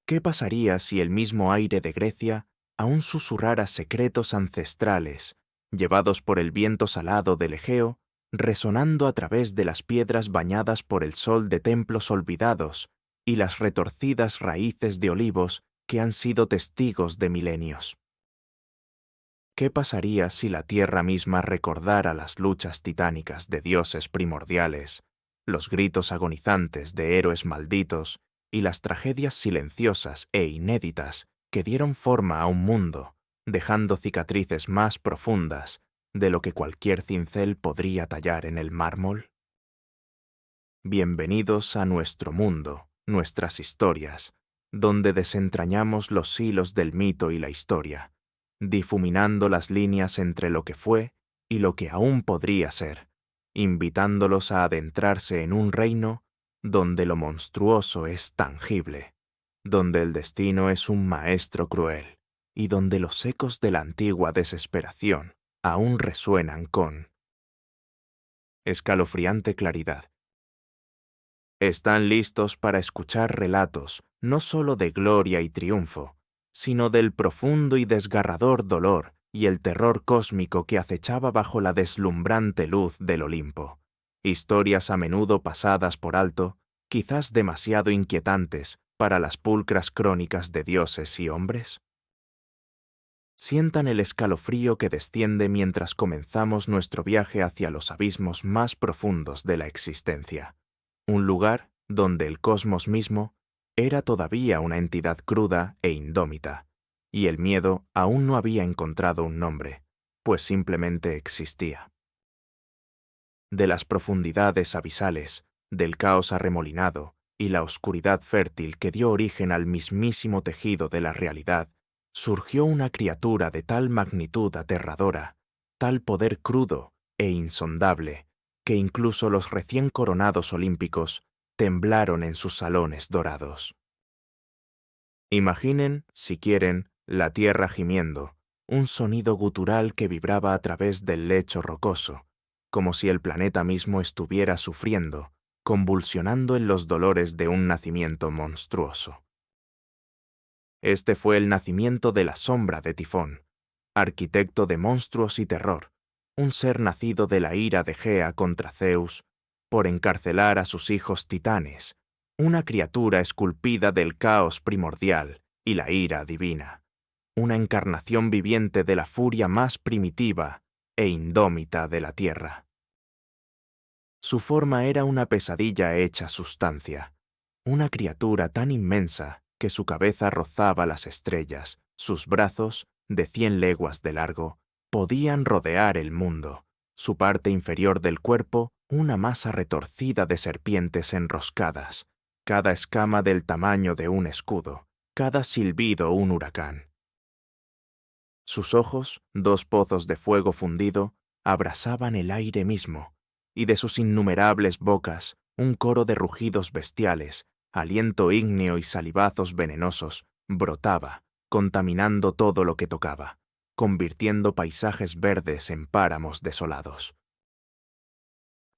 ¿Qué pasaría si el mismo aire de Grecia aún susurrara secretos ancestrales, llevados por el viento salado del Egeo, resonando a través de las piedras bañadas por el sol de templos olvidados y las retorcidas raíces de olivos que han sido testigos de milenios? ¿Qué pasaría si la tierra misma recordara las luchas titánicas de dioses primordiales, los gritos agonizantes de héroes malditos y las tragedias silenciosas e inéditas que dieron forma a un mundo, dejando cicatrices más profundas de lo que cualquier cincel podría tallar en el mármol? Bienvenidos a nuestro mundo, nuestras historias, donde desentrañamos los hilos del mito y la historia, difuminando las líneas entre lo que fue y lo que aún podría ser, invitándolos a adentrarse en un reino donde lo monstruoso es tangible, donde el destino es un maestro cruel y donde los ecos de la antigua desesperación aún resuenan con escalofriante claridad. Están listos para escuchar relatos no solo de gloria y triunfo, sino del profundo y desgarrador dolor y el terror cósmico que acechaba bajo la deslumbrante luz del Olimpo. Historias a menudo pasadas por alto, quizás demasiado inquietantes para las pulcras crónicas de dioses y hombres. Sientan el escalofrío que desciende mientras comenzamos nuestro viaje hacia los abismos más profundos de la existencia. Un lugar donde el cosmos mismo era todavía una entidad cruda e indómita, y el miedo aún no había encontrado un nombre, pues simplemente existía. De las profundidades abisales, del caos arremolinado y la oscuridad fértil que dio origen al mismísimo tejido de la realidad, surgió una criatura de tal magnitud aterradora, tal poder crudo e insondable, que incluso los recién coronados olímpicos temblaron en sus salones dorados. Imaginen, si quieren, la tierra gimiendo, un sonido gutural que vibraba a través del lecho rocoso, como si el planeta mismo estuviera sufriendo, convulsionando en los dolores de un nacimiento monstruoso. Este fue el nacimiento de la sombra de Tifón, arquitecto de monstruos y terror, un ser nacido de la ira de Gea contra Zeus, por encarcelar a sus hijos titanes, una criatura esculpida del caos primordial y la ira divina, una encarnación viviente de la furia más primitiva e indómita de la tierra. Su forma era una pesadilla hecha sustancia, una criatura tan inmensa que su cabeza rozaba las estrellas, sus brazos, de 100 leguas de largo, podían rodear el mundo, su parte inferior del cuerpo una masa retorcida de serpientes enroscadas, cada escama del tamaño de un escudo, cada silbido un huracán. Sus ojos, 2 pozos de fuego fundido, abrasaban el aire mismo, y de sus innumerables bocas un coro de rugidos bestiales, aliento ígneo y salivazos venenosos, brotaba, contaminando todo lo que tocaba, convirtiendo paisajes verdes en páramos desolados.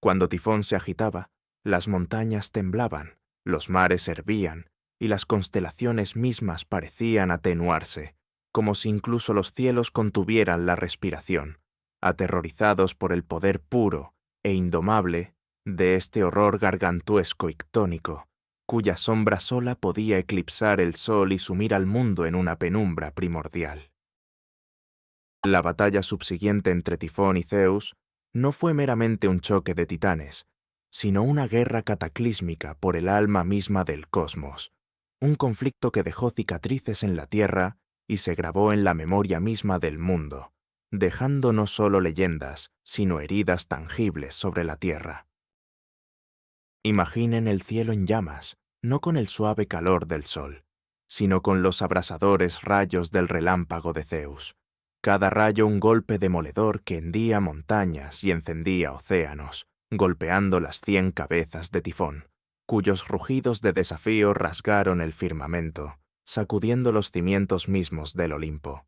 Cuando Tifón se agitaba, las montañas temblaban, los mares hervían, y las constelaciones mismas parecían atenuarse, como si incluso los cielos contuvieran la respiración, aterrorizados por el poder puro e indomable de este horror gargantuesco y ictónico, cuya sombra sola podía eclipsar el sol y sumir al mundo en una penumbra primordial. La batalla subsiguiente entre Tifón y Zeus no fue meramente un choque de titanes, sino una guerra cataclísmica por el alma misma del cosmos, un conflicto que dejó cicatrices en la tierra y se grabó en la memoria misma del mundo, dejando no solo leyendas, sino heridas tangibles sobre la tierra. Imaginen el cielo en llamas, no con el suave calor del sol, sino con los abrasadores rayos del relámpago de Zeus, cada rayo un golpe demoledor que hendía montañas y encendía océanos, golpeando las 100 cabezas de Tifón, cuyos rugidos de desafío rasgaron el firmamento, sacudiendo los cimientos mismos del Olimpo.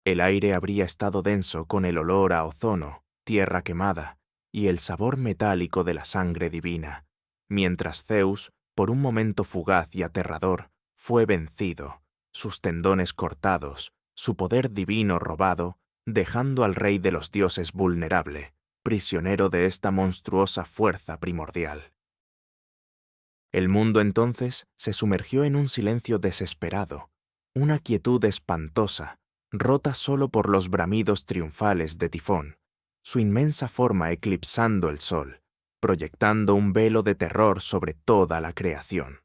El aire habría estado denso con el olor a ozono, tierra quemada, y el sabor metálico de la sangre divina, mientras Zeus, por un momento fugaz y aterrador, fue vencido, sus tendones cortados, su poder divino robado, dejando al rey de los dioses vulnerable, prisionero de esta monstruosa fuerza primordial. El mundo entonces se sumergió en un silencio desesperado, una quietud espantosa, rota solo por los bramidos triunfales de Tifón, su inmensa forma eclipsando el sol, proyectando un velo de terror sobre toda la creación.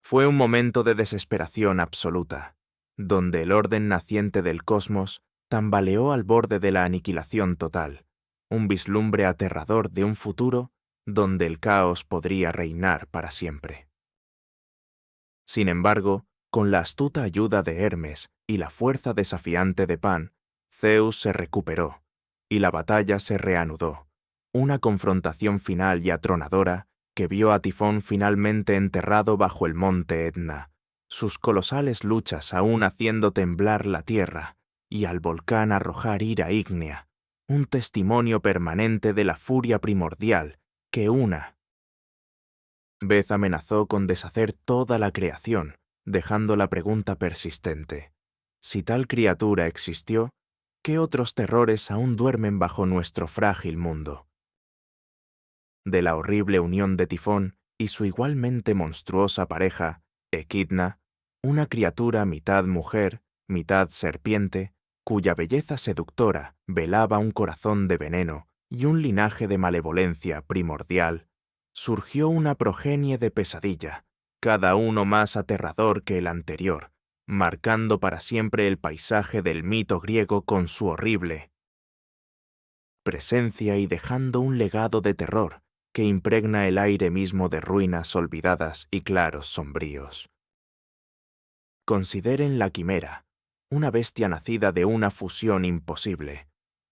Fue un momento de desesperación absoluta, donde el orden naciente del cosmos tambaleó al borde de la aniquilación total, un vislumbre aterrador de un futuro donde el caos podría reinar para siempre. Sin embargo, con la astuta ayuda de Hermes y la fuerza desafiante de Pan, Zeus se recuperó, y la batalla se reanudó, una confrontación final y atronadora que vio a Tifón finalmente enterrado bajo el monte Etna, sus colosales luchas aún haciendo temblar la tierra, y al volcán arrojar ira ígnea, un testimonio permanente de la furia primordial que una vez amenazó con deshacer toda la creación, dejando la pregunta persistente: si tal criatura existió, ¿qué otros terrores aún duermen bajo nuestro frágil mundo? De la horrible unión de Tifón y su igualmente monstruosa pareja, Equidna, una criatura mitad mujer, mitad serpiente, cuya belleza seductora velaba un corazón de veneno y un linaje de malevolencia primordial, surgió una progenie de pesadilla, cada uno más aterrador que el anterior, marcando para siempre el paisaje del mito griego con su horrible presencia y dejando un legado de terror que impregna el aire mismo de ruinas olvidadas y claros sombríos. Consideren la quimera, una bestia nacida de una fusión imposible,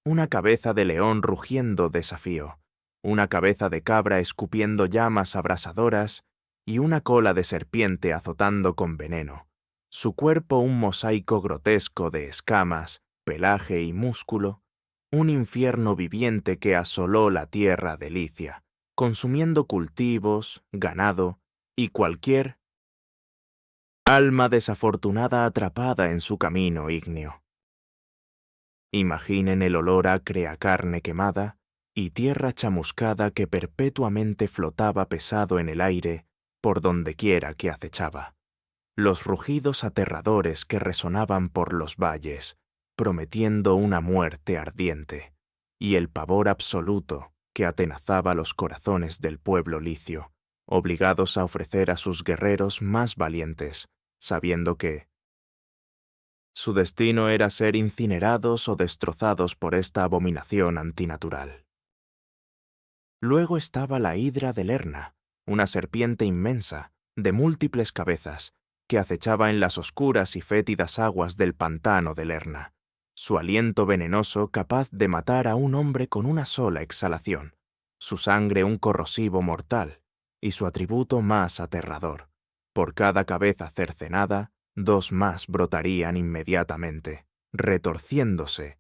una cabeza de león rugiendo desafío, una cabeza de cabra escupiendo llamas abrasadoras y una cola de serpiente azotando con veneno, su cuerpo un mosaico grotesco de escamas, pelaje y músculo, un infierno viviente que asoló la tierra de Licia, consumiendo cultivos, ganado y cualquier alma desafortunada atrapada en su camino ígneo. Imaginen el olor acre a carne quemada y tierra chamuscada que perpetuamente flotaba pesado en el aire por dondequiera que acechaba. Los rugidos aterradores que resonaban por los valles, prometiendo una muerte ardiente, y el pavor absoluto que atenazaba los corazones del pueblo licio, obligados a ofrecer a sus guerreros más valientes, sabiendo que su destino era ser incinerados o destrozados por esta abominación antinatural. Luego estaba la hidra de Lerna, una serpiente inmensa, de múltiples cabezas, que acechaba en las oscuras y fétidas aguas del pantano de Lerna, su aliento venenoso capaz de matar a un hombre con una sola exhalación, su sangre un corrosivo mortal, y su atributo más aterrador: por cada cabeza cercenada, dos más brotarían inmediatamente, retorciéndose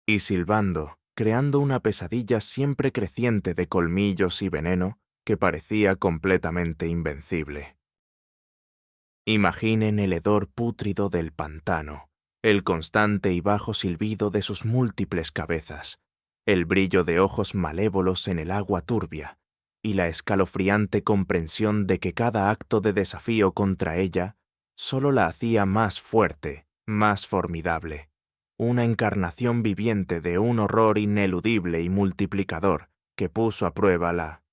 y silbando, creando una pesadilla siempre creciente de colmillos y veneno que parecía completamente invencible. Imaginen el hedor pútrido del pantano, el constante y bajo silbido de sus múltiples cabezas, el brillo de ojos malévolos en el agua turbia, y la escalofriante comprensión de que cada acto de desafío contra ella solo la hacía más fuerte, más formidable, una encarnación viviente de un horror ineludible y multiplicador que puso a prueba la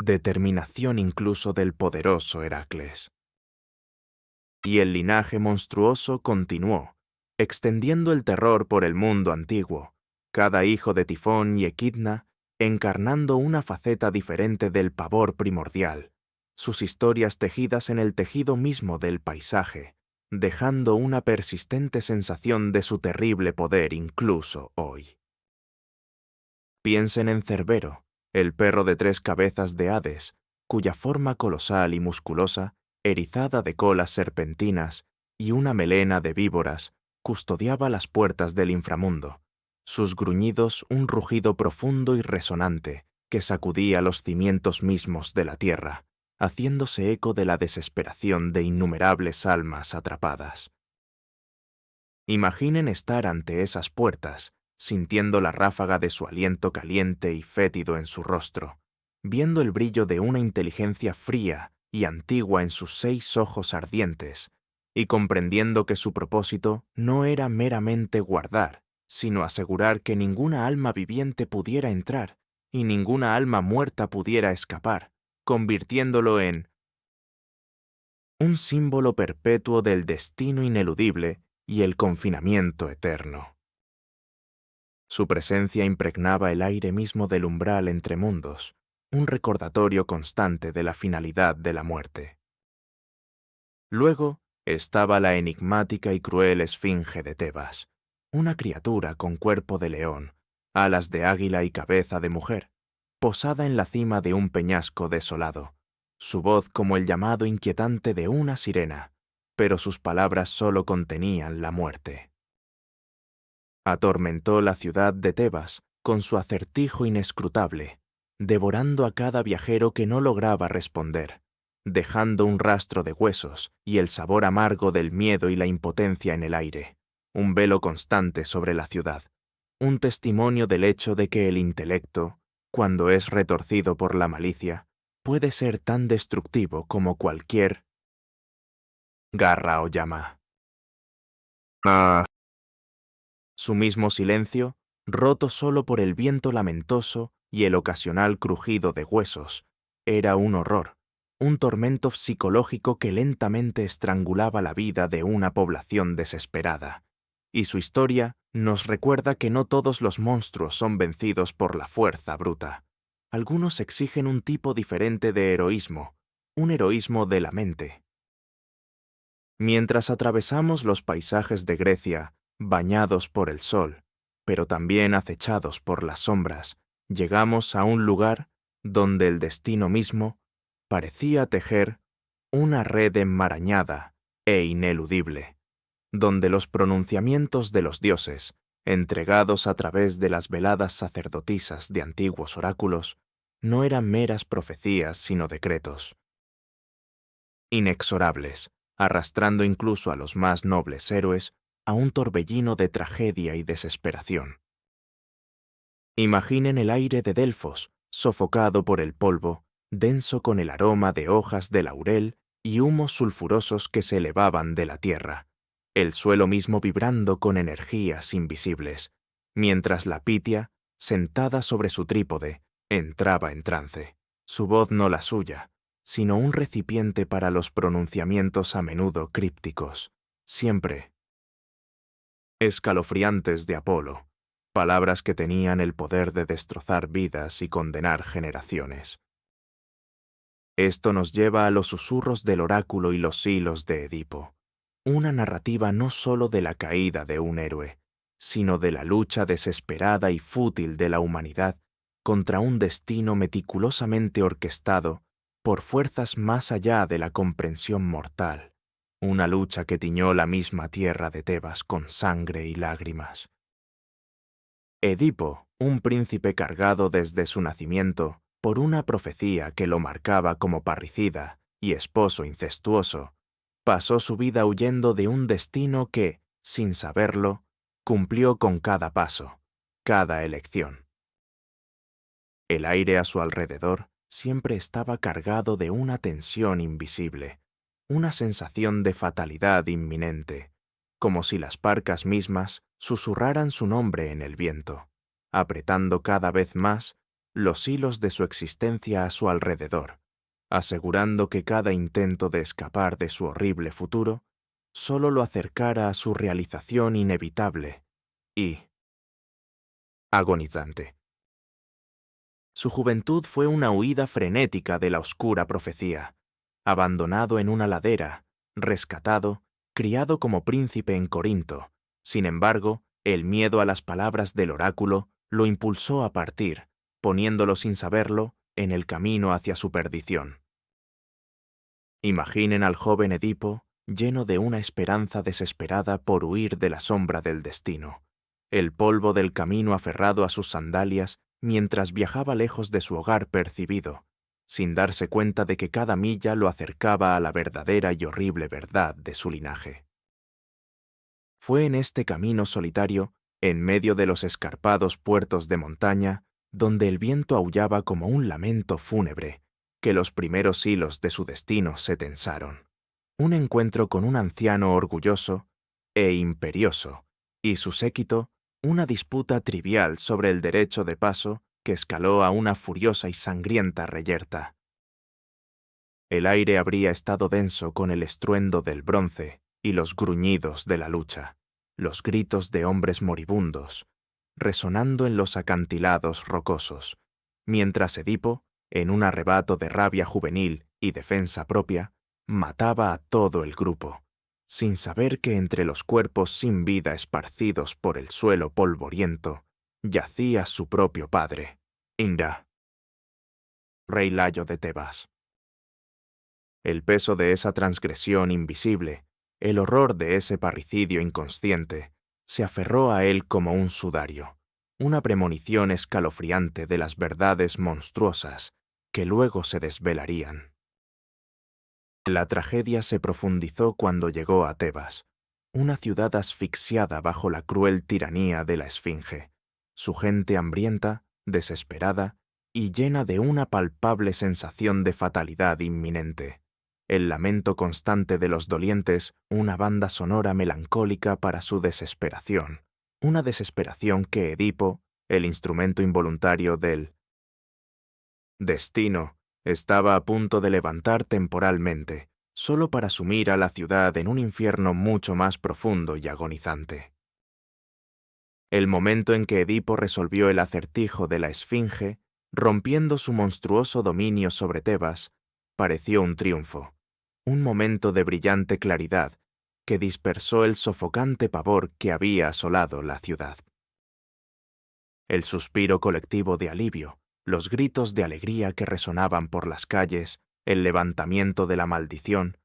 determinación incluso del poderoso Heracles. Y el linaje monstruoso continuó, extendiendo el terror por el mundo antiguo, cada hijo de Tifón y Equidna encarnando una faceta diferente del pavor primordial, sus historias tejidas en el tejido mismo del paisaje, dejando una persistente sensación de su terrible poder incluso hoy. Piensen en Cerbero, el perro de tres cabezas de Hades, cuya forma colosal y musculosa, erizada de colas serpentinas y una melena de víboras, custodiaba las puertas del inframundo, sus gruñidos un rugido profundo y resonante que sacudía los cimientos mismos de la tierra, haciéndose eco de la desesperación de innumerables almas atrapadas. Imaginen estar ante esas puertas, sintiendo la ráfaga de su aliento caliente y fétido en su rostro, viendo el brillo de una inteligencia fría y antigua en sus 6 ojos ardientes, y comprendiendo que su propósito no era meramente guardar, sino asegurar que ninguna alma viviente pudiera entrar y ninguna alma muerta pudiera escapar, convirtiéndolo en un símbolo perpetuo del destino ineludible y el confinamiento eterno. Su presencia impregnaba el aire mismo del umbral entre mundos, un recordatorio constante de la finalidad de la muerte. Luego estaba la enigmática y cruel esfinge de Tebas, una criatura con cuerpo de león, alas de águila y cabeza de mujer, posada en la cima de un peñasco desolado, su voz como el llamado inquietante de una sirena, pero sus palabras solo contenían la muerte. Atormentó la ciudad de Tebas con su acertijo inescrutable, devorando a cada viajero que no lograba responder, dejando un rastro de huesos y el sabor amargo del miedo y la impotencia en el aire, un velo constante sobre la ciudad, un testimonio del hecho de que el intelecto, cuando es retorcido por la malicia, puede ser tan destructivo como cualquier garra o llama. Su mismo silencio, roto solo por el viento lamentoso y el ocasional crujido de huesos, era un horror, un tormento psicológico que lentamente estrangulaba la vida de una población desesperada. Y su historia nos recuerda que no todos los monstruos son vencidos por la fuerza bruta. Algunos exigen un tipo diferente de heroísmo, un heroísmo de la mente. Mientras atravesamos los paisajes de Grecia, bañados por el sol, pero también acechados por las sombras, llegamos a un lugar donde el destino mismo parecía tejer una red enmarañada e ineludible, donde los pronunciamientos de los dioses, entregados a través de las veladas sacerdotisas de antiguos oráculos, no eran meras profecías sino decretos inexorables, arrastrando incluso a los más nobles héroes a un torbellino de tragedia y desesperación. Imaginen el aire de Delfos, sofocado por el polvo, denso con el aroma de hojas de laurel y humos sulfurosos que se elevaban de la tierra, el suelo mismo vibrando con energías invisibles, mientras la Pitia, sentada sobre su trípode, entraba en trance, su voz no la suya, sino un recipiente para los pronunciamientos a menudo crípticos, siempre escalofriantes de Apolo, palabras que tenían el poder de destrozar vidas y condenar generaciones. Esto nos lleva a los susurros del oráculo y los hilos de Edipo, una narrativa no solo de la caída de un héroe, sino de la lucha desesperada y fútil de la humanidad contra un destino meticulosamente orquestado por fuerzas más allá de la comprensión mortal, una lucha que tiñó la misma tierra de Tebas con sangre y lágrimas. Edipo, un príncipe cargado desde su nacimiento por una profecía que lo marcaba como parricida y esposo incestuoso, pasó su vida huyendo de un destino que, sin saberlo, cumplió con cada paso, cada elección. El aire a su alrededor siempre estaba cargado de una tensión invisible, una sensación de fatalidad inminente, como si las parcas mismas susurraran su nombre en el viento, apretando cada vez más los hilos de su existencia a su alrededor, asegurando que cada intento de escapar de su horrible futuro solo lo acercara a su realización inevitable y agonizante. Su juventud fue una huida frenética de la oscura profecía, abandonado en una ladera, rescatado, criado como príncipe en Corinto. Sin embargo, el miedo a las palabras del oráculo lo impulsó a partir, poniéndolo sin saberlo en el camino hacia su perdición. Imaginen al joven Edipo lleno de una esperanza desesperada por huir de la sombra del destino, el polvo del camino aferrado a sus sandalias mientras viajaba lejos de su hogar percibido, sin darse cuenta de que cada milla lo acercaba a la verdadera y horrible verdad de su linaje. Fue en este camino solitario, en medio de los escarpados puertos de montaña, donde el viento aullaba como un lamento fúnebre, que los primeros hilos de su destino se tensaron. Un encuentro con un anciano orgulloso e imperioso, y su séquito, una disputa trivial sobre el derecho de paso que escaló a una furiosa y sangrienta reyerta. El aire habría estado denso con el estruendo del bronce y los gruñidos de la lucha, los gritos de hombres moribundos, resonando en los acantilados rocosos, mientras Edipo, en un arrebato de rabia juvenil y defensa propia, mataba a todo el grupo, sin saber que entre los cuerpos sin vida esparcidos por el suelo polvoriento, yacía su propio padre, Indra, rey Layo de Tebas. El peso de esa transgresión invisible, el horror de ese parricidio inconsciente, se aferró a él como un sudario, una premonición escalofriante de las verdades monstruosas que luego se desvelarían. La tragedia se profundizó cuando llegó a Tebas, una ciudad asfixiada bajo la cruel tiranía de la Esfinge, su gente hambrienta, desesperada y llena de una palpable sensación de fatalidad inminente. El lamento constante de los dolientes, una banda sonora melancólica para su desesperación, una desesperación que Edipo, el instrumento involuntario del destino, estaba a punto de levantar temporalmente, solo para sumir a la ciudad en un infierno mucho más profundo y agonizante. El momento en que Edipo resolvió el acertijo de la Esfinge, rompiendo su monstruoso dominio sobre Tebas, pareció un triunfo, un momento de brillante claridad que dispersó el sofocante pavor que había asolado la ciudad. El suspiro colectivo de alivio, los gritos de alegría que resonaban por las calles, el levantamiento de la maldición,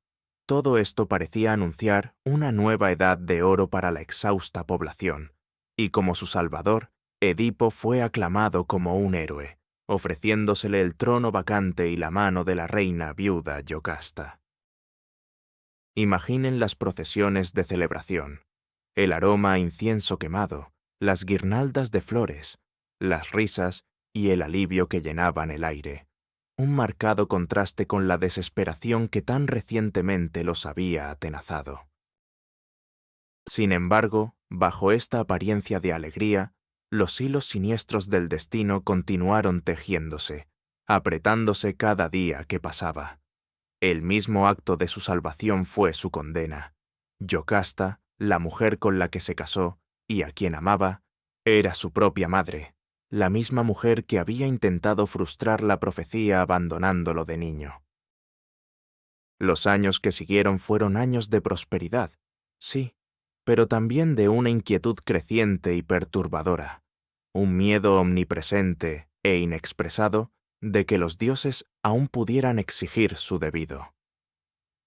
todo esto parecía anunciar una nueva edad de oro para la exhausta población, y como su salvador, Edipo fue aclamado como un héroe, ofreciéndosele el trono vacante y la mano de la reina viuda Yocasta. Imaginen las procesiones de celebración, el aroma a incienso quemado, las guirnaldas de flores, las risas y el alivio que llenaban el aire, un marcado contraste con la desesperación que tan recientemente los había atenazado. Sin embargo, bajo esta apariencia de alegría, los hilos siniestros del destino continuaron tejiéndose, apretándose cada día que pasaba. El mismo acto de su salvación fue su condena. Yocasta, la mujer con la que se casó y a quien amaba, era su propia madre, la misma mujer que había intentado frustrar la profecía abandonándolo de niño. Los años que siguieron fueron años de prosperidad, sí, pero también de una inquietud creciente y perturbadora, un miedo omnipresente e inexpresado de que los dioses aún pudieran exigir su debido.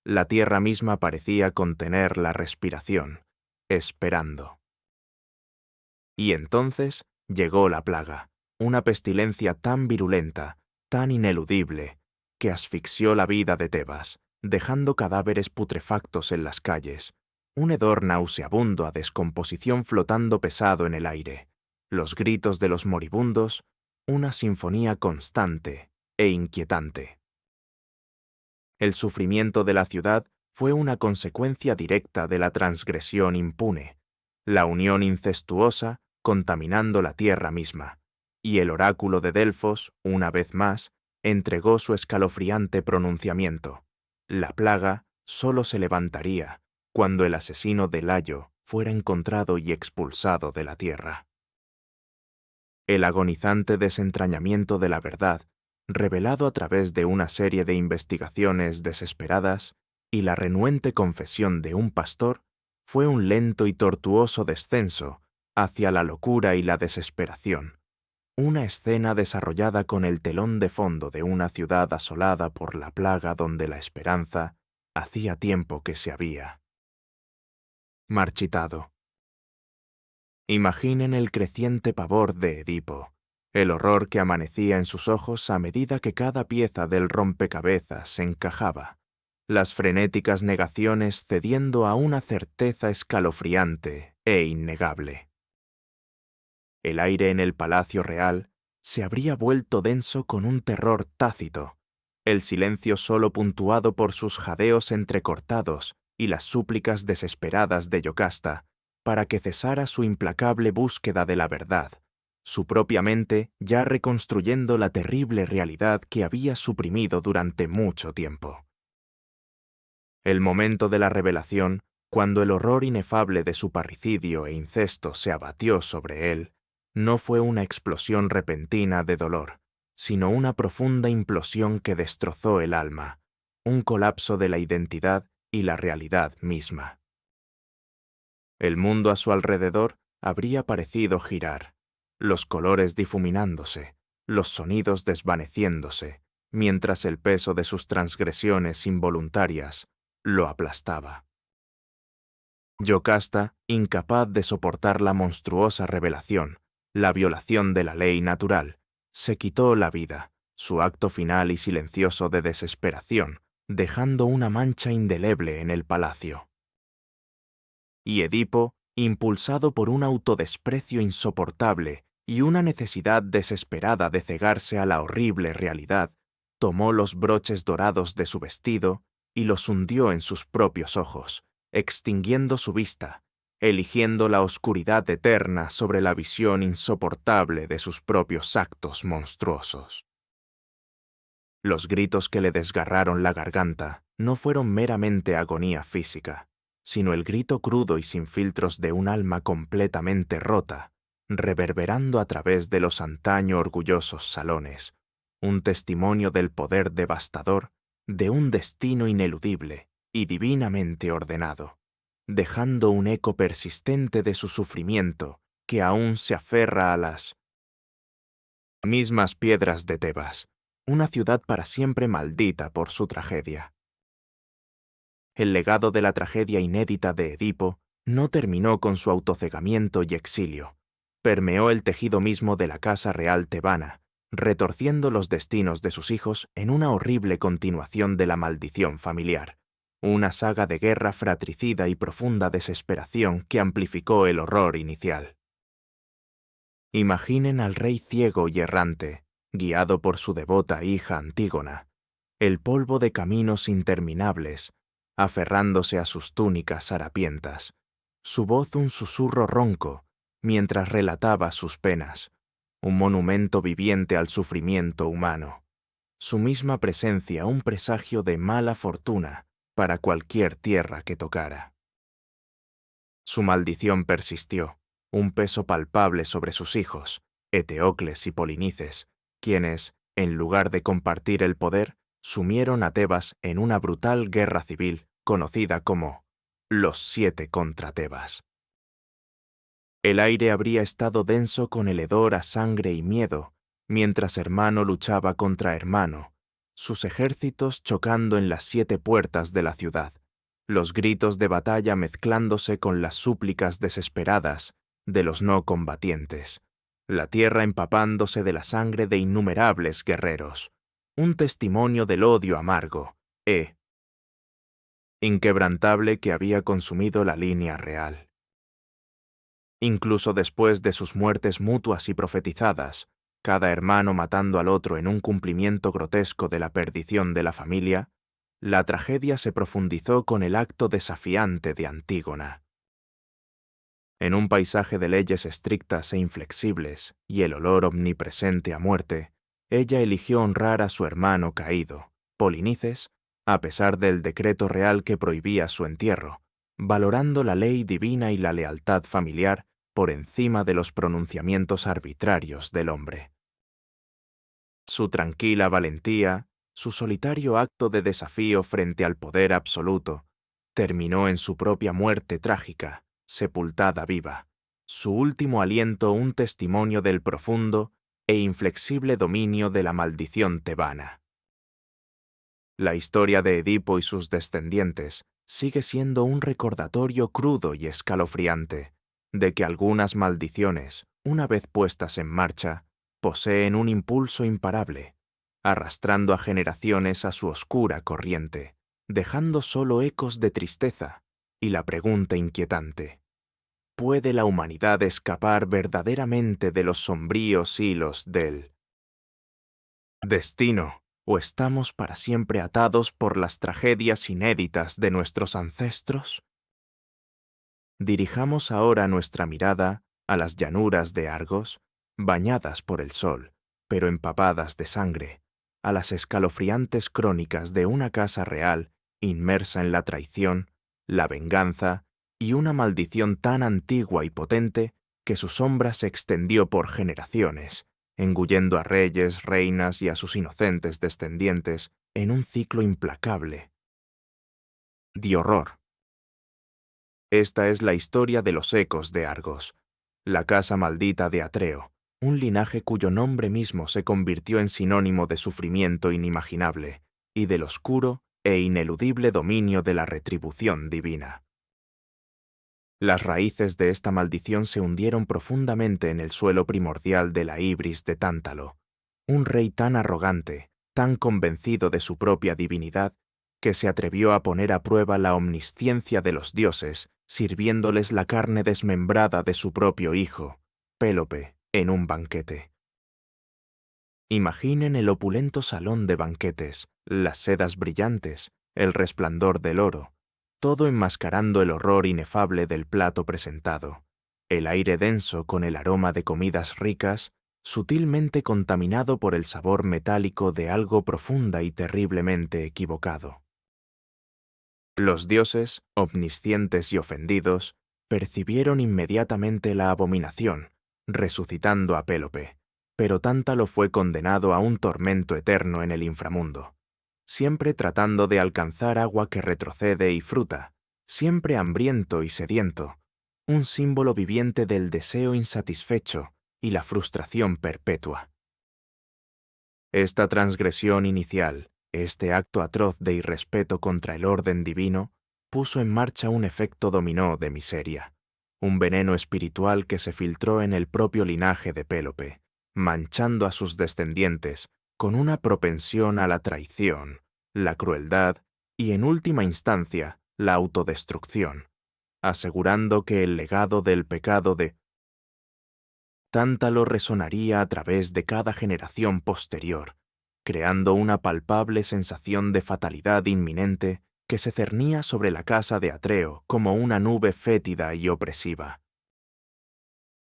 La tierra misma parecía contener la respiración, esperando. Y entonces llegó la plaga, una pestilencia tan virulenta, tan ineludible, que asfixió la vida de Tebas, dejando cadáveres putrefactos en las calles, un hedor nauseabundo a descomposición flotando pesado en el aire, los gritos de los moribundos, una sinfonía constante e inquietante. El sufrimiento de la ciudad fue una consecuencia directa de la transgresión impune, la unión incestuosa contaminando la tierra misma, y el oráculo de Delfos, una vez más, entregó su escalofriante pronunciamiento. La plaga solo se levantaría cuando el asesino de Layo fuera encontrado y expulsado de la tierra. El agonizante desentrañamiento de la verdad, revelado a través de una serie de investigaciones desesperadas, y la renuente confesión de un pastor, fue un lento y tortuoso descenso hacia la locura y la desesperación, una escena desarrollada con el telón de fondo de una ciudad asolada por la plaga donde la esperanza hacía tiempo que se había marchitado. Imaginen el creciente pavor de Edipo, el horror que amanecía en sus ojos a medida que cada pieza del rompecabezas se encajaba, las frenéticas negaciones cediendo a una certeza escalofriante e innegable. El aire en el palacio real se habría vuelto denso con un terror tácito, el silencio solo puntuado por sus jadeos entrecortados y las súplicas desesperadas de Yocasta para que cesara su implacable búsqueda de la verdad, su propia mente ya reconstruyendo la terrible realidad que había suprimido durante mucho tiempo. El momento de la revelación, cuando el horror inefable de su parricidio e incesto se abatió sobre él, no fue una explosión repentina de dolor, sino una profunda implosión que destrozó el alma, un colapso de la identidad y la realidad misma. El mundo a su alrededor habría parecido girar, los colores difuminándose, los sonidos desvaneciéndose, mientras el peso de sus transgresiones involuntarias lo aplastaba. Yocasta, incapaz de soportar la monstruosa revelación, la violación de la ley natural, se quitó la vida, su acto final y silencioso de desesperación, dejando una mancha indeleble en el palacio. Y Edipo, impulsado por un autodesprecio insoportable y una necesidad desesperada de cegarse a la horrible realidad, tomó los broches dorados de su vestido y los hundió en sus propios ojos, extinguiendo su vista, eligiendo la oscuridad eterna sobre la visión insoportable de sus propios actos monstruosos. Los gritos que le desgarraron la garganta no fueron meramente agonía física, sino el grito crudo y sin filtros de un alma completamente rota, reverberando a través de los antaño orgullosos salones, un testimonio del poder devastador de un destino ineludible y divinamente ordenado, dejando un eco persistente de su sufrimiento que aún se aferra a las mismas piedras de Tebas, una ciudad para siempre maldita por su tragedia. El legado de la tragedia inédita de Edipo no terminó con su autocegamiento y exilio. Permeó el tejido mismo de la casa real tebana, retorciendo los destinos de sus hijos en una horrible continuación de la maldición familiar, una saga de guerra fratricida y profunda desesperación que amplificó el horror inicial. Imaginen al rey ciego y errante, guiado por su devota hija Antígona, el polvo de caminos interminables, aferrándose a sus túnicas harapientas, su voz un susurro ronco, mientras relataba sus penas, un monumento viviente al sufrimiento humano, su misma presencia un presagio de mala fortuna para cualquier tierra que tocara. Su maldición persistió, un peso palpable sobre sus hijos, Eteocles y Polinices, quienes, en lugar de compartir el poder, sumieron a Tebas en una brutal guerra civil conocida como los 7 contra Tebas. El aire habría estado denso con el hedor a sangre y miedo, mientras hermano luchaba contra hermano, sus ejércitos chocando en las 7 puertas de la ciudad, los gritos de batalla mezclándose con las súplicas desesperadas de los no combatientes, la tierra empapándose de la sangre de innumerables guerreros, un testimonio del odio amargo, inquebrantable que había consumido la línea real. Incluso después de sus muertes mutuas y profetizadas, cada hermano matando al otro en un cumplimiento grotesco de la perdición de la familia, la tragedia se profundizó con el acto desafiante de Antígona. En un paisaje de leyes estrictas e inflexibles y el olor omnipresente a muerte, ella eligió honrar a su hermano caído, Polinices, a pesar del decreto real que prohibía su entierro, valorando la ley divina y la lealtad familiar por encima de los pronunciamientos arbitrarios del hombre. Su tranquila valentía, su solitario acto de desafío frente al poder absoluto, terminó en su propia muerte trágica, sepultada viva, su último aliento un testimonio del profundo e inflexible dominio de la maldición tebana. La historia de Edipo y sus descendientes sigue siendo un recordatorio crudo y escalofriante de que algunas maldiciones, una vez puestas en marcha, poseen un impulso imparable, arrastrando a generaciones a su oscura corriente, dejando solo ecos de tristeza y la pregunta inquietante: ¿puede la humanidad escapar verdaderamente de los sombríos hilos del destino, o estamos para siempre atados por las tragedias inéditas de nuestros ancestros? Dirijamos ahora nuestra mirada a las llanuras de Argos, bañadas por el sol, pero empapadas de sangre, a las escalofriantes crónicas de una casa real inmersa en la traición, la venganza y una maldición tan antigua y potente que su sombra se extendió por generaciones, engullendo a reyes, reinas y a sus inocentes descendientes en un ciclo implacable de horror. Esta es la historia de los ecos de Argos, la casa maldita de Atreo, un linaje cuyo nombre mismo se convirtió en sinónimo de sufrimiento inimaginable y del oscuro e ineludible dominio de la retribución divina. Las raíces de esta maldición se hundieron profundamente en el suelo primordial de la Ibris de Tántalo, un rey tan arrogante, tan convencido de su propia divinidad, que se atrevió a poner a prueba la omnisciencia de los dioses, sirviéndoles la carne desmembrada de su propio hijo, Pélope, en un banquete. Imaginen el opulento salón de banquetes, las sedas brillantes, el resplandor del oro, todo enmascarando el horror inefable del plato presentado, el aire denso con el aroma de comidas ricas, sutilmente contaminado por el sabor metálico de algo profunda y terriblemente equivocado. Los dioses, omniscientes y ofendidos, percibieron inmediatamente la abominación, resucitando a Pélope, pero Tántalo fue condenado a un tormento eterno en el inframundo, siempre tratando de alcanzar agua que retrocede y fruta, siempre hambriento y sediento, un símbolo viviente del deseo insatisfecho y la frustración perpetua. Esta transgresión inicial, este acto atroz de irrespeto contra el orden divino, puso en marcha un efecto dominó de miseria, un veneno espiritual que se filtró en el propio linaje de Pélope, manchando a sus descendientes con una propensión a la traición, la crueldad y, en última instancia, la autodestrucción, asegurando que el legado del pecado de Tántalo resonaría a través de cada generación posterior, creando una palpable sensación de fatalidad inminente que se cernía sobre la casa de Atreo como una nube fétida y opresiva.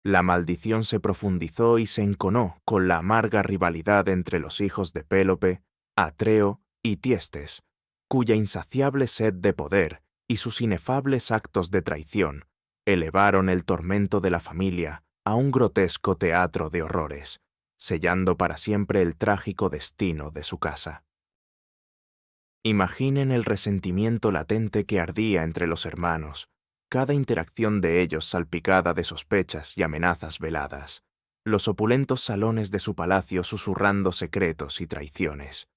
La maldición se profundizó y se enconó con la amarga rivalidad entre los hijos de Pélope, Atreo y Tiestes, cuya insaciable sed de poder y sus inefables actos de traición elevaron el tormento de la familia a un grotesco teatro de horrores, sellando para siempre el trágico destino de su casa. Imaginen el resentimiento latente que ardía entre los hermanos, cada interacción de ellos salpicada de sospechas y amenazas veladas, los opulentos salones de su palacio susurrando secretos y traiciones.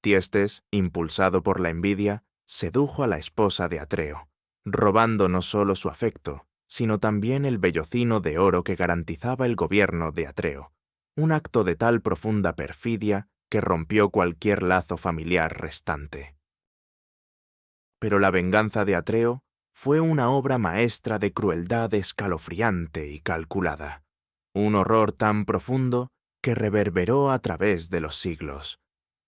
Tiestes, impulsado por la envidia, sedujo a la esposa de Atreo, robando no solo su afecto, sino también el vellocino de oro que garantizaba el gobierno de Atreo, un acto de tal profunda perfidia que rompió cualquier lazo familiar restante. Pero la venganza de Atreo fue una obra maestra de crueldad escalofriante y calculada, un horror tan profundo que reverberó a través de los siglos.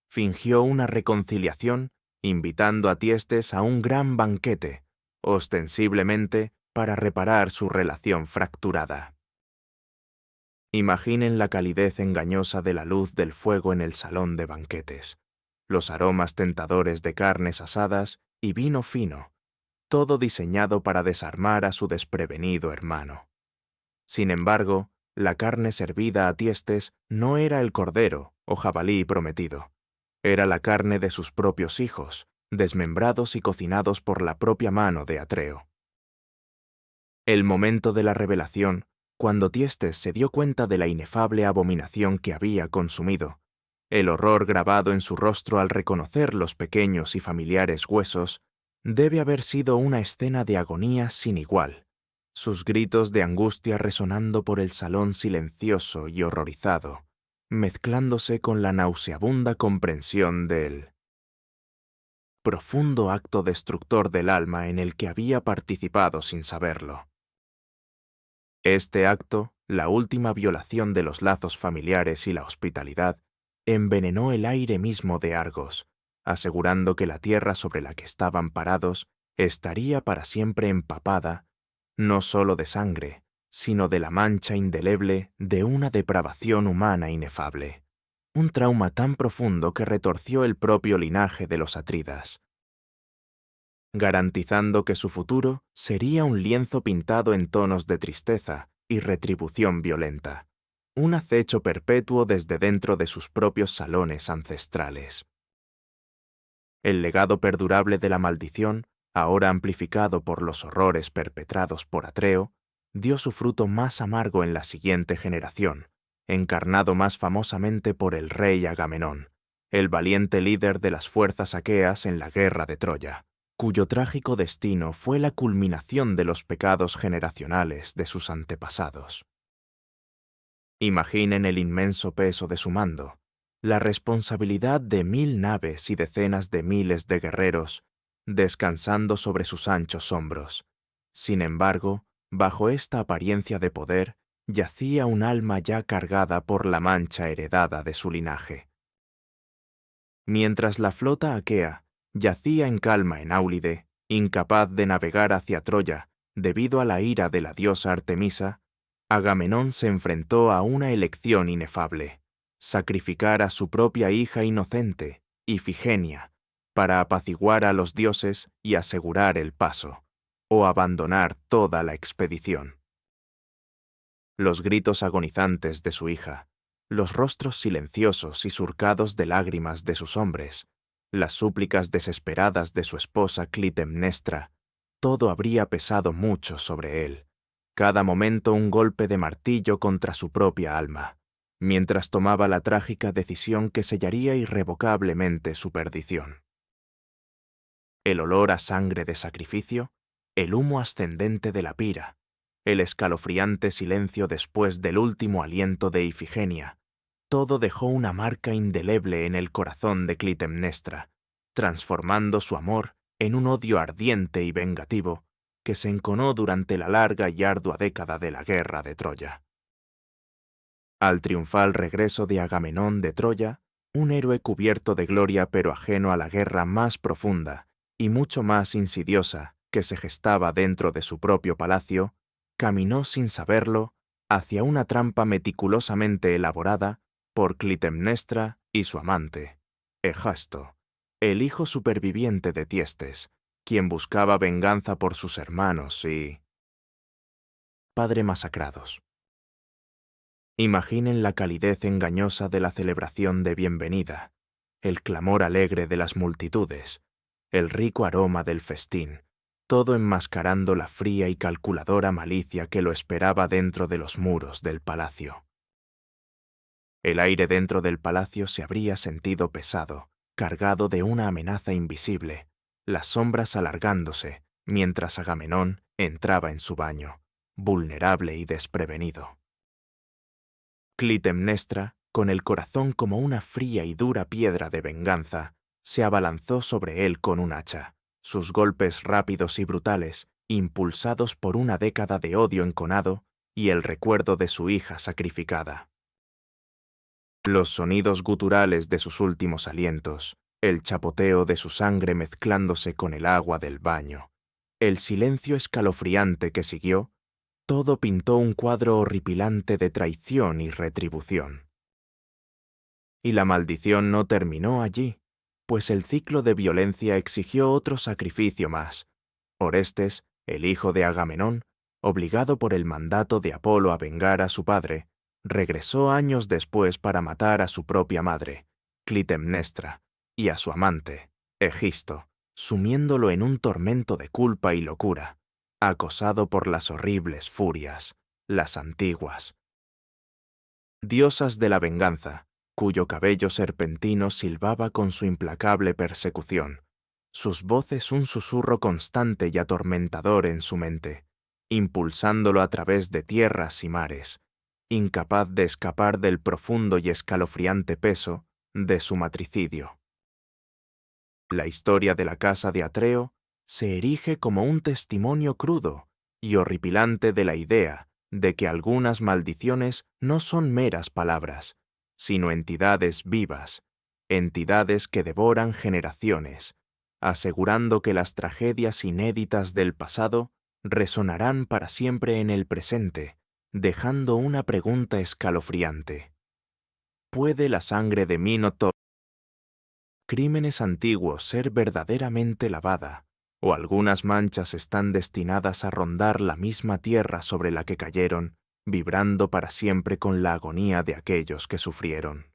Fingió una reconciliación, invitando a Tiestes a un gran banquete, ostensiblemente para reparar su relación fracturada. Imaginen la calidez engañosa de la luz del fuego en el salón de banquetes, los aromas tentadores de carnes asadas y vino fino, todo diseñado para desarmar a su desprevenido hermano. Sin embargo, la carne servida a Tiestes no era el cordero o jabalí prometido, era la carne de sus propios hijos, desmembrados y cocinados por la propia mano de Atreo. El momento de la revelación, cuando Tiestes se dio cuenta de la inefable abominación que había consumido, el horror grabado en su rostro al reconocer los pequeños y familiares huesos, debe haber sido una escena de agonía sin igual, sus gritos de angustia resonando por el salón silencioso y horrorizado, mezclándose con la nauseabunda comprensión del profundo acto destructor del alma en el que había participado sin saberlo. Este acto, la última violación de los lazos familiares y la hospitalidad, envenenó el aire mismo de Argos, asegurando que la tierra sobre la que estaban parados estaría para siempre empapada, no sólo de sangre, sino de la mancha indeleble de una depravación humana inefable. Un trauma tan profundo que retorció el propio linaje de los Atridas, garantizando que su futuro sería un lienzo pintado en tonos de tristeza y retribución violenta, un acecho perpetuo desde dentro de sus propios salones ancestrales. El legado perdurable de la maldición, ahora amplificado por los horrores perpetrados por Atreo, dio su fruto más amargo en la siguiente generación, encarnado más famosamente por el rey Agamenón, el valiente líder de las fuerzas aqueas en la guerra de Troya, cuyo trágico destino fue la culminación de los pecados generacionales de sus antepasados. Imaginen el inmenso peso de su mando, la responsabilidad de 1000 naves y decenas de miles de guerreros descansando sobre sus anchos hombros. Sin embargo, bajo esta apariencia de poder, yacía un alma ya cargada por la mancha heredada de su linaje. Mientras la flota aquea yacía en calma en Áulide, incapaz de navegar hacia Troya debido a la ira de la diosa Artemisa, Agamenón se enfrentó a una elección inefable: sacrificar a su propia hija inocente, Ifigenia, para apaciguar a los dioses y asegurar el paso, o abandonar toda la expedición. Los gritos agonizantes de su hija, los rostros silenciosos y surcados de lágrimas de sus hombres, las súplicas desesperadas de su esposa Clitemnestra, todo habría pesado mucho sobre él, cada momento un golpe de martillo contra su propia alma, mientras tomaba la trágica decisión que sellaría irrevocablemente su perdición. El olor a sangre de sacrificio, el humo ascendente de la pira, el escalofriante silencio después del último aliento de Ifigenia, todo dejó una marca indeleble en el corazón de Clitemnestra, transformando su amor en un odio ardiente y vengativo que se enconó durante la larga y ardua década de la guerra de Troya. Al triunfal regreso de Agamenón de Troya, un héroe cubierto de gloria pero ajeno a la guerra más profunda y mucho más insidiosa que se gestaba dentro de su propio palacio, caminó sin saberlo hacia una trampa meticulosamente elaborada por Clitemnestra y su amante, Ejasto, el hijo superviviente de Tiestes, quien buscaba venganza por sus hermanos y padre masacrados. Imaginen la calidez engañosa de la celebración de bienvenida, el clamor alegre de las multitudes, el rico aroma del festín, todo enmascarando la fría y calculadora malicia que lo esperaba dentro de los muros del palacio. El aire dentro del palacio se habría sentido pesado, cargado de una amenaza invisible, las sombras alargándose mientras Agamenón entraba en su baño, vulnerable y desprevenido. Clitemnestra, con el corazón como una fría y dura piedra de venganza, se abalanzó sobre él con un hacha, sus golpes rápidos y brutales, impulsados por una década de odio enconado y el recuerdo de su hija sacrificada. Los sonidos guturales de sus últimos alientos, el chapoteo de su sangre mezclándose con el agua del baño, el silencio escalofriante que siguió, todo pintó un cuadro horripilante de traición y retribución. Y la maldición no terminó allí, pues el ciclo de violencia exigió otro sacrificio más. Orestes, el hijo de Agamenón, obligado por el mandato de Apolo a vengar a su padre, regresó años después para matar a su propia madre, Clitemnestra, y a su amante, Egisto, sumiéndolo en un tormento de culpa y locura, acosado por las horribles furias, las antiguas diosas de la venganza, cuyo cabello serpentino silbaba con su implacable persecución, sus voces un susurro constante y atormentador en su mente, impulsándolo a través de tierras y mares, incapaz de escapar del profundo y escalofriante peso de su matricidio. La historia de la casa de Atreo se erige como un testimonio crudo y horripilante de la idea de que algunas maldiciones no son meras palabras, sino entidades vivas, entidades que devoran generaciones, asegurando que las tragedias inéditas del pasado resonarán para siempre en el presente, dejando una pregunta escalofriante. ¿Puede la sangre de Minotaur, crímenes antiguos, ser verdaderamente lavada, o algunas manchas están destinadas a rondar la misma tierra sobre la que cayeron, vibrando para siempre con la agonía de aquellos que sufrieron?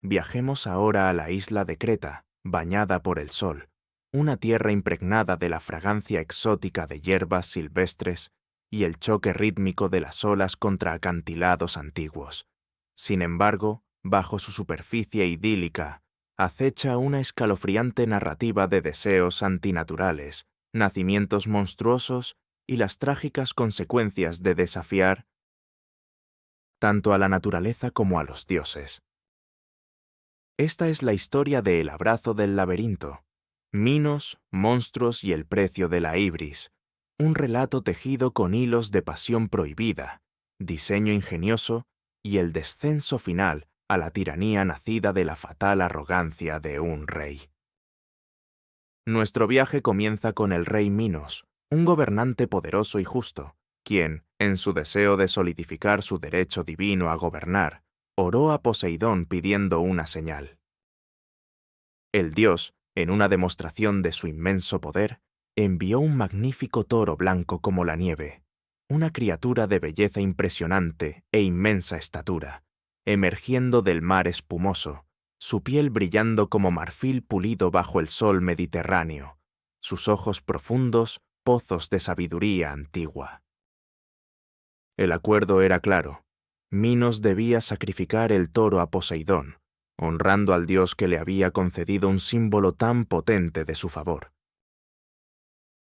Viajemos ahora a la isla de Creta, bañada por el sol, una tierra impregnada de la fragancia exótica de hierbas silvestres y el choque rítmico de las olas contra acantilados antiguos. Sin embargo, bajo su superficie idílica, acecha una escalofriante narrativa de deseos antinaturales, nacimientos monstruosos y las trágicas consecuencias de desafiar tanto a la naturaleza como a los dioses. Esta es la historia de El abrazo del laberinto, Minos, monstruos y el precio de la ibris, un relato tejido con hilos de pasión prohibida, diseño ingenioso y el descenso final a la tiranía nacida de la fatal arrogancia de un rey. Nuestro viaje comienza con el rey Minos, un gobernante poderoso y justo, quien, en su deseo de solidificar su derecho divino a gobernar, oró a Poseidón pidiendo una señal. El dios, en una demostración de su inmenso poder, envió un magnífico toro blanco como la nieve, una criatura de belleza impresionante e inmensa estatura, emergiendo del mar espumoso, su piel brillando como marfil pulido bajo el sol mediterráneo, sus ojos profundos, pozos de sabiduría antigua. El acuerdo era claro. Minos debía sacrificar el toro a Poseidón, honrando al dios que le había concedido un símbolo tan potente de su favor.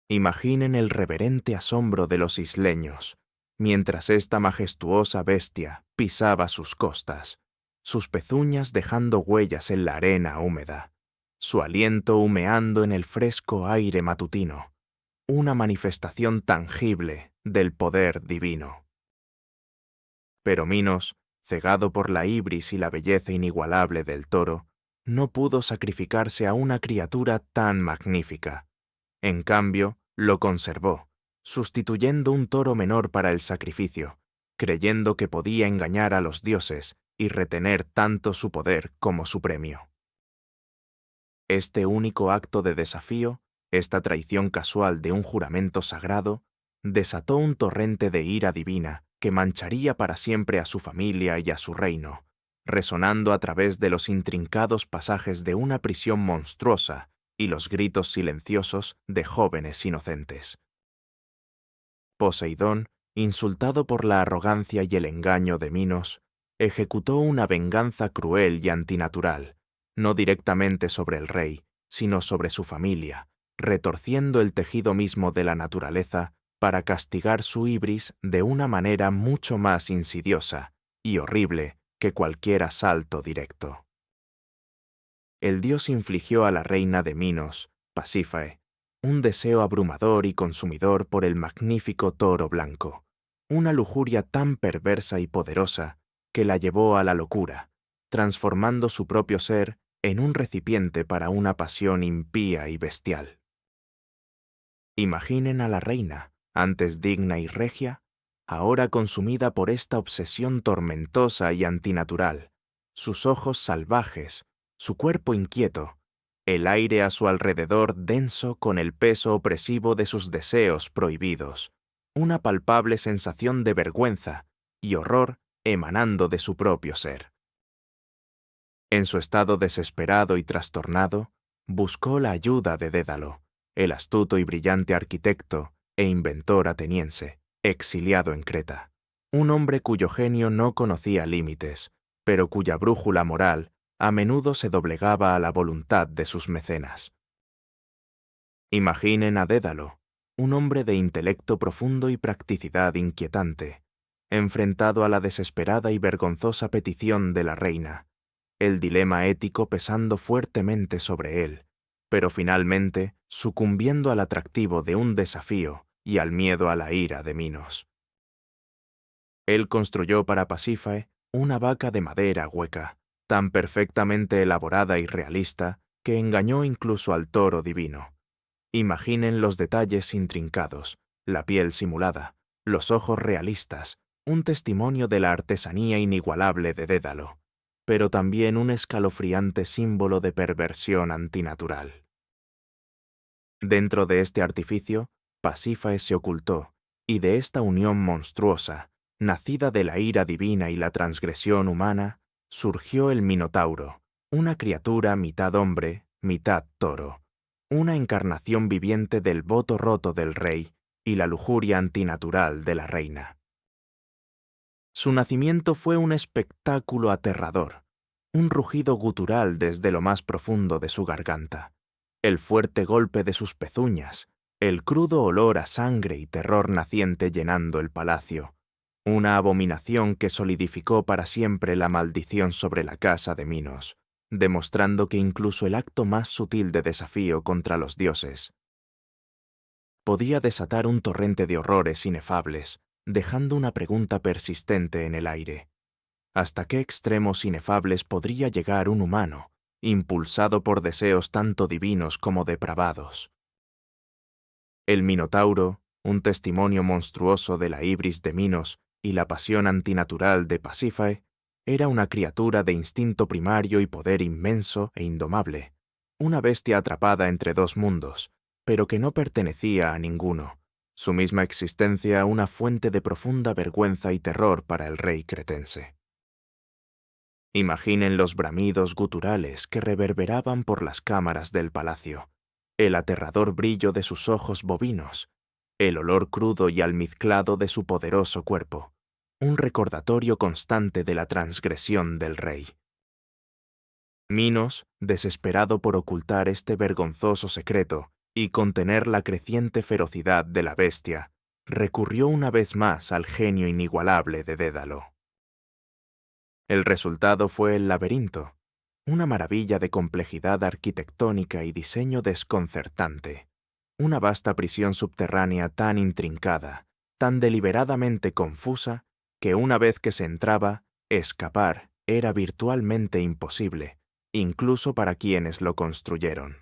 Imaginen el reverente asombro de los isleños, mientras esta majestuosa bestia pisaba sus costas, sus pezuñas dejando huellas en la arena húmeda, su aliento humeando en el fresco aire matutino, una manifestación tangible del poder divino. Pero Minos, cegado por la ibris y la belleza inigualable del toro, no pudo sacrificarse a una criatura tan magnífica. En cambio, lo conservó, sustituyendo un toro menor para el sacrificio, creyendo que podía engañar a los dioses y retener tanto su poder como su premio. Este único acto de desafío, esta traición casual de un juramento sagrado, desató un torrente de ira divina que mancharía para siempre a su familia y a su reino, resonando a través de los intrincados pasajes de una prisión monstruosa y los gritos silenciosos de jóvenes inocentes. Poseidón, insultado por la arrogancia y el engaño de Minos, ejecutó una venganza cruel y antinatural, no directamente sobre el rey, sino sobre su familia, retorciendo el tejido mismo de la naturaleza para castigar su ibris de una manera mucho más insidiosa y horrible que cualquier asalto directo. El dios infligió a la reina de Minos, Pasífae, un deseo abrumador y consumidor por el magnífico toro blanco, una lujuria tan perversa y poderosa que la llevó a la locura, transformando su propio ser en un recipiente para una pasión impía y bestial. Imaginen a la reina, antes digna y regia, ahora consumida por esta obsesión tormentosa y antinatural, sus ojos salvajes, su cuerpo inquieto, el aire a su alrededor denso con el peso opresivo de sus deseos prohibidos, una palpable sensación de vergüenza y horror emanando de su propio ser. En su estado desesperado y trastornado, buscó la ayuda de Dédalo, el astuto y brillante arquitecto e inventor ateniense, exiliado en Creta, un hombre cuyo genio no conocía límites, pero cuya brújula moral a menudo se doblegaba a la voluntad de sus mecenas. Imaginen a Dédalo, un hombre de intelecto profundo y practicidad inquietante, enfrentado a la desesperada y vergonzosa petición de la reina, el dilema ético pesando fuertemente sobre él, pero finalmente sucumbiendo al atractivo de un desafío y al miedo a la ira de Minos. Él construyó para Pasífae una vaca de madera hueca, tan perfectamente elaborada y realista que engañó incluso al toro divino. Imaginen los detalles intrincados, la piel simulada, los ojos realistas, un testimonio de la artesanía inigualable de Dédalo, pero también un escalofriante símbolo de perversión antinatural. Dentro de este artificio, Pasífae se ocultó, y de esta unión monstruosa, nacida de la ira divina y la transgresión humana, surgió el Minotauro, una criatura mitad hombre, mitad toro, una encarnación viviente del voto roto del rey y la lujuria antinatural de la reina. Su nacimiento fue un espectáculo aterrador, un rugido gutural desde lo más profundo de su garganta, el fuerte golpe de sus pezuñas, el crudo olor a sangre y terror naciente llenando el palacio, una abominación que solidificó para siempre la maldición sobre la casa de Minos, demostrando que incluso el acto más sutil de desafío contra los dioses podía desatar un torrente de horrores inefables, dejando una pregunta persistente en el aire. ¿Hasta qué extremos inefables podría llegar un humano, impulsado por deseos tanto divinos como depravados? El Minotauro, un testimonio monstruoso de la ibris de Minos y la pasión antinatural de Pasífae, era una criatura de instinto primario y poder inmenso e indomable, una bestia atrapada entre dos mundos, pero que no pertenecía a ninguno, su misma existencia una fuente de profunda vergüenza y terror para el rey cretense. Imaginen los bramidos guturales que reverberaban por las cámaras del palacio, el aterrador brillo de sus ojos bovinos, el olor crudo y almizclado de su poderoso cuerpo, un recordatorio constante de la transgresión del rey. Minos, desesperado por ocultar este vergonzoso secreto y contener la creciente ferocidad de la bestia, recurrió una vez más al genio inigualable de Dédalo. El resultado fue el laberinto, una maravilla de complejidad arquitectónica y diseño desconcertante, una vasta prisión subterránea tan intrincada, tan deliberadamente confusa, que una vez que se entraba, escapar era virtualmente imposible, incluso para quienes lo construyeron.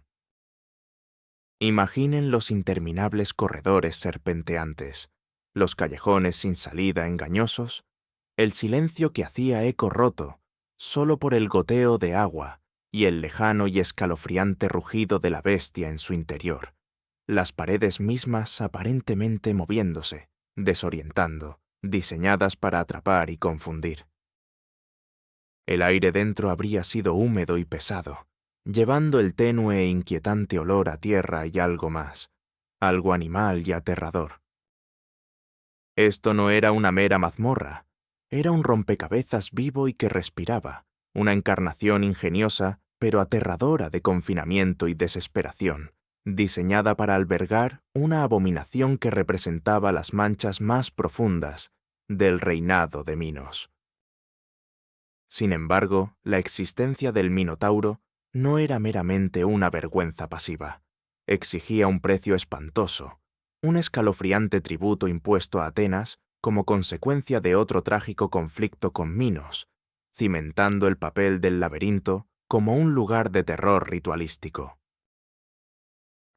Imaginen los interminables corredores serpenteantes, los callejones sin salida engañosos, el silencio que hacía eco roto solo por el goteo de agua y el lejano y escalofriante rugido de la bestia en su interior, las paredes mismas aparentemente moviéndose, desorientando, diseñadas para atrapar y confundir. El aire dentro habría sido húmedo y pesado, llevando el tenue e inquietante olor a tierra y algo más, algo animal y aterrador. Esto no era una mera mazmorra, era un rompecabezas vivo y que respiraba, una encarnación ingeniosa pero aterradora de confinamiento y desesperación, diseñada para albergar una abominación que representaba las manchas más profundas del reinado de Minos. Sin embargo, la existencia del Minotauro no era meramente una vergüenza pasiva. Exigía un precio espantoso, un escalofriante tributo impuesto a Atenas como consecuencia de otro trágico conflicto con Minos, cimentando el papel del laberinto como un lugar de terror ritualístico.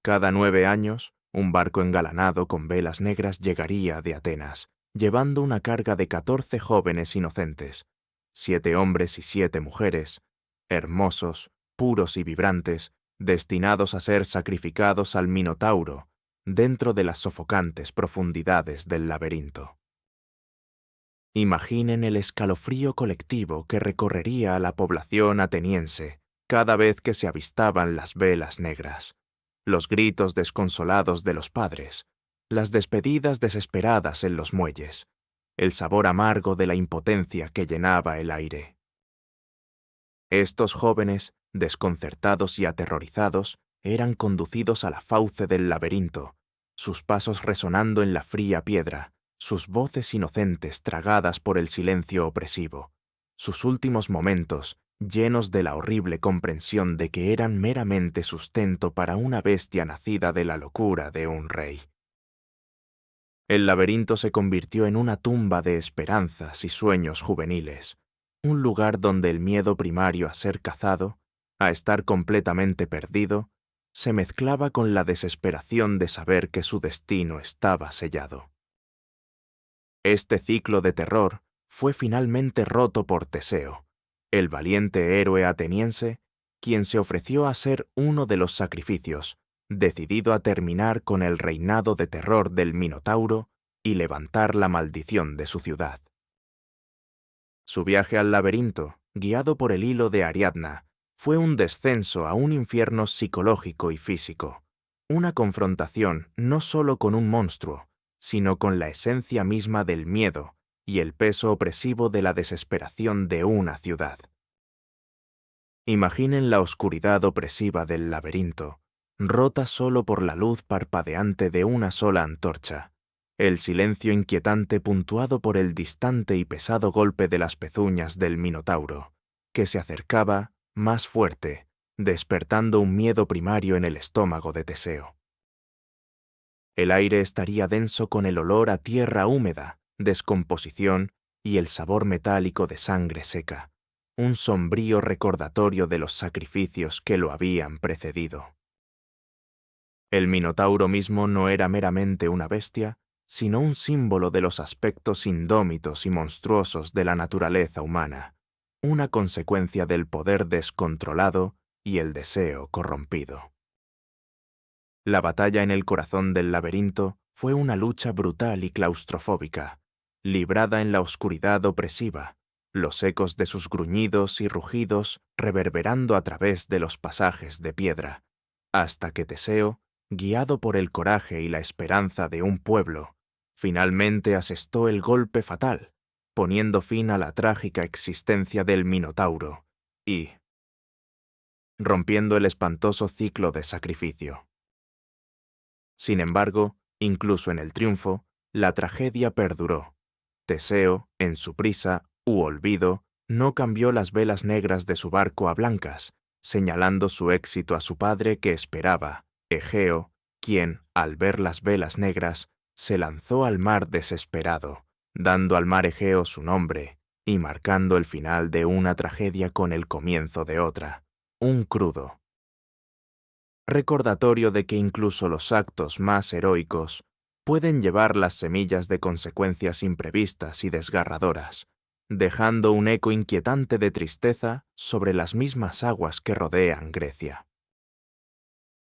Cada 9 años, un barco engalanado con velas negras llegaría de Atenas, llevando una carga de 14 jóvenes inocentes, 7 hombres y 7 mujeres, hermosos, puros y vibrantes, destinados a ser sacrificados al Minotauro dentro de las sofocantes profundidades del laberinto. Imaginen el escalofrío colectivo que recorrería a la población ateniense cada vez que se avistaban las velas negras, los gritos desconsolados de los padres, las despedidas desesperadas en los muelles, el sabor amargo de la impotencia que llenaba el aire. Estos jóvenes, desconcertados y aterrorizados, eran conducidos a la fauce del laberinto, sus pasos resonando en la fría piedra, sus voces inocentes tragadas por el silencio opresivo, sus últimos momentos llenos de la horrible comprensión de que eran meramente sustento para una bestia nacida de la locura de un rey. El laberinto se convirtió en una tumba de esperanzas y sueños juveniles, un lugar donde el miedo primario a ser cazado, a estar completamente perdido, se mezclaba con la desesperación de saber que su destino estaba sellado. Este ciclo de terror fue finalmente roto por Teseo, el valiente héroe ateniense, quien se ofreció a ser uno de los sacrificios, decidido a terminar con el reinado de terror del Minotauro y levantar la maldición de su ciudad. Su viaje al laberinto, guiado por el hilo de Ariadna, fue un descenso a un infierno psicológico y físico, una confrontación no solo con un monstruo, sino con la esencia misma del miedo y el peso opresivo de la desesperación de una ciudad. Imaginen la oscuridad opresiva del laberinto, rota solo por la luz parpadeante de una sola antorcha, el silencio inquietante puntuado por el distante y pesado golpe de las pezuñas del Minotauro, que se acercaba, más fuerte, despertando un miedo primario en el estómago de Teseo. El aire estaría denso con el olor a tierra húmeda, descomposición y el sabor metálico de sangre seca, un sombrío recordatorio de los sacrificios que lo habían precedido. El Minotauro mismo no era meramente una bestia, sino un símbolo de los aspectos indómitos y monstruosos de la naturaleza humana, una consecuencia del poder descontrolado y el deseo corrompido. La batalla en el corazón del laberinto fue una lucha brutal y claustrofóbica, librada en la oscuridad opresiva, los ecos de sus gruñidos y rugidos reverberando a través de los pasajes de piedra, hasta que Teseo, guiado por el coraje y la esperanza de un pueblo, finalmente asestó el golpe fatal, poniendo fin a la trágica existencia del Minotauro y rompiendo el espantoso ciclo de sacrificio. Sin embargo, incluso en el triunfo, la tragedia perduró. Teseo, en su prisa u olvido, no cambió las velas negras de su barco a blancas, señalando su éxito a su padre que esperaba, Egeo, quien, al ver las velas negras, se lanzó al mar desesperado, dando al mar Egeo su nombre y marcando el final de una tragedia con el comienzo de otra, un crudo recordatorio de que incluso los actos más heroicos pueden llevar las semillas de consecuencias imprevistas y desgarradoras, dejando un eco inquietante de tristeza sobre las mismas aguas que rodean Grecia.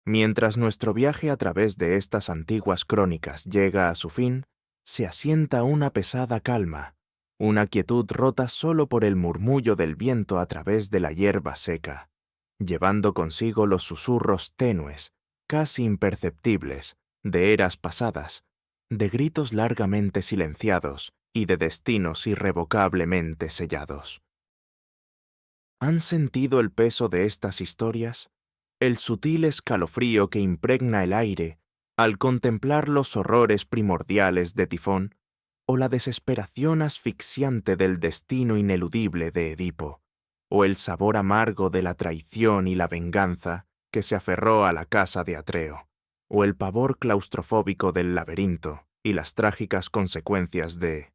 Mientras nuestro viaje a través de estas antiguas crónicas llega a su fin, se asienta una pesada calma, una quietud rota solo por el murmullo del viento a través de la hierba seca, llevando consigo los susurros tenues, casi imperceptibles, de eras pasadas, de gritos largamente silenciados y de destinos irrevocablemente sellados. ¿Han sentido el peso de estas historias? El sutil escalofrío que impregna el aire al contemplar los horrores primordiales de Tifón, o la desesperación asfixiante del destino ineludible de Edipo, o el sabor amargo de la traición y la venganza que se aferró a la casa de Atreo, o el pavor claustrofóbico del laberinto y las trágicas consecuencias de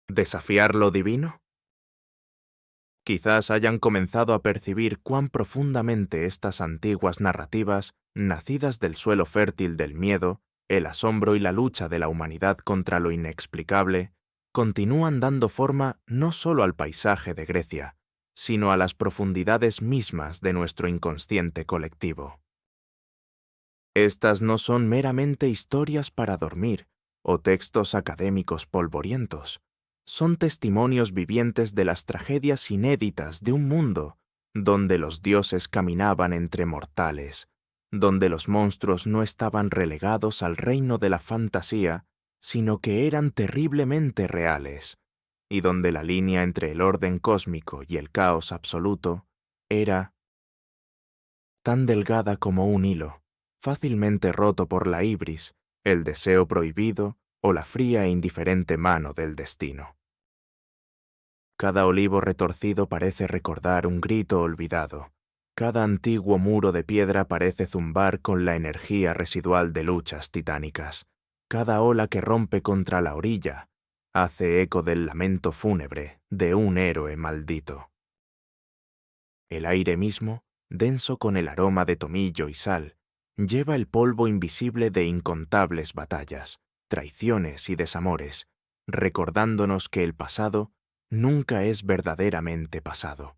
¿desafiar lo divino? Quizás hayan comenzado a percibir cuán profundamente estas antiguas narrativas, nacidas del suelo fértil del miedo, el asombro y la lucha de la humanidad contra lo inexplicable, continúan dando forma no solo al paisaje de Grecia, sino a las profundidades mismas de nuestro inconsciente colectivo. Estas no son meramente historias para dormir o textos académicos polvorientos. Son testimonios vivientes de las tragedias inéditas de un mundo donde los dioses caminaban entre mortales, donde los monstruos no estaban relegados al reino de la fantasía, sino que eran terriblemente reales, y donde la línea entre el orden cósmico y el caos absoluto era tan delgada como un hilo, fácilmente roto por la ibris, el deseo prohibido o la fría e indiferente mano del destino. Cada olivo retorcido parece recordar un grito olvidado. Cada antiguo muro de piedra parece zumbar con la energía residual de luchas titánicas. Cada ola que rompe contra la orilla hace eco del lamento fúnebre de un héroe maldito. El aire mismo, denso con el aroma de tomillo y sal, lleva el polvo invisible de incontables batallas, traiciones y desamores, recordándonos que el pasado nunca es verdaderamente pasado.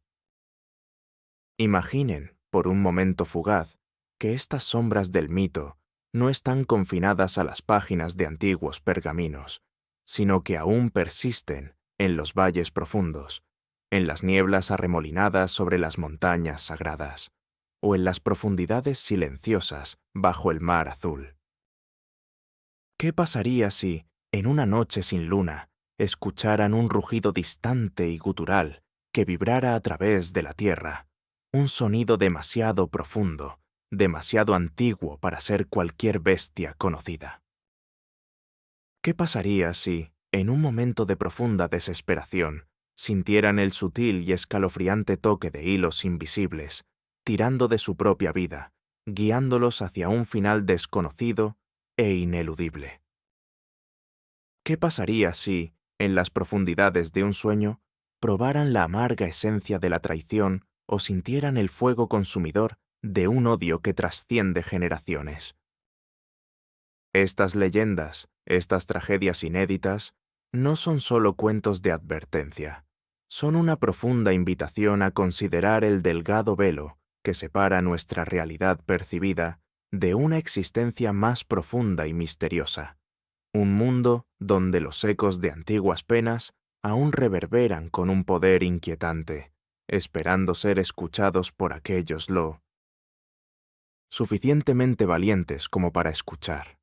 Imaginen, por un momento fugaz, que estas sombras del mito no están confinadas a las páginas de antiguos pergaminos, sino que aún persisten en los valles profundos, en las nieblas arremolinadas sobre las montañas sagradas, o en las profundidades silenciosas bajo el mar azul. ¿Qué pasaría si, en una noche sin luna, escucharan un rugido distante y gutural que vibrara a través de la tierra, un sonido demasiado profundo, demasiado antiguo para ser cualquier bestia conocida? ¿Qué pasaría si, en un momento de profunda desesperación, sintieran el sutil y escalofriante toque de hilos invisibles, tirando de su propia vida, guiándolos hacia un final desconocido e ineludible? ¿Qué pasaría si, en las profundidades de un sueño, probaran la amarga esencia de la traición o sintieran el fuego consumidor de un odio que trasciende generaciones? Estas leyendas, estas tragedias inéditas, no son solo cuentos de advertencia, son una profunda invitación a considerar el delgado velo que separa nuestra realidad percibida de una existencia más profunda y misteriosa. Un mundo donde los ecos de antiguas penas aún reverberan con un poder inquietante, esperando ser escuchados por aquellos lo suficientemente valientes como para escuchar.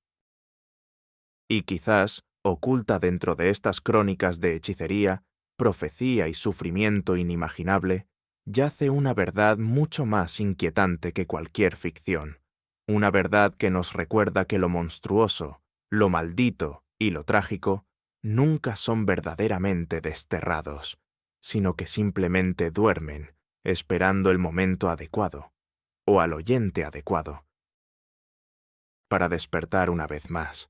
Y quizás, oculta dentro de estas crónicas de hechicería, profecía y sufrimiento inimaginable, yace una verdad mucho más inquietante que cualquier ficción, una verdad que nos recuerda que lo monstruoso, lo maldito y lo trágico nunca son verdaderamente desterrados, sino que simplemente duermen, esperando el momento adecuado, o al oyente adecuado, para despertar una vez más.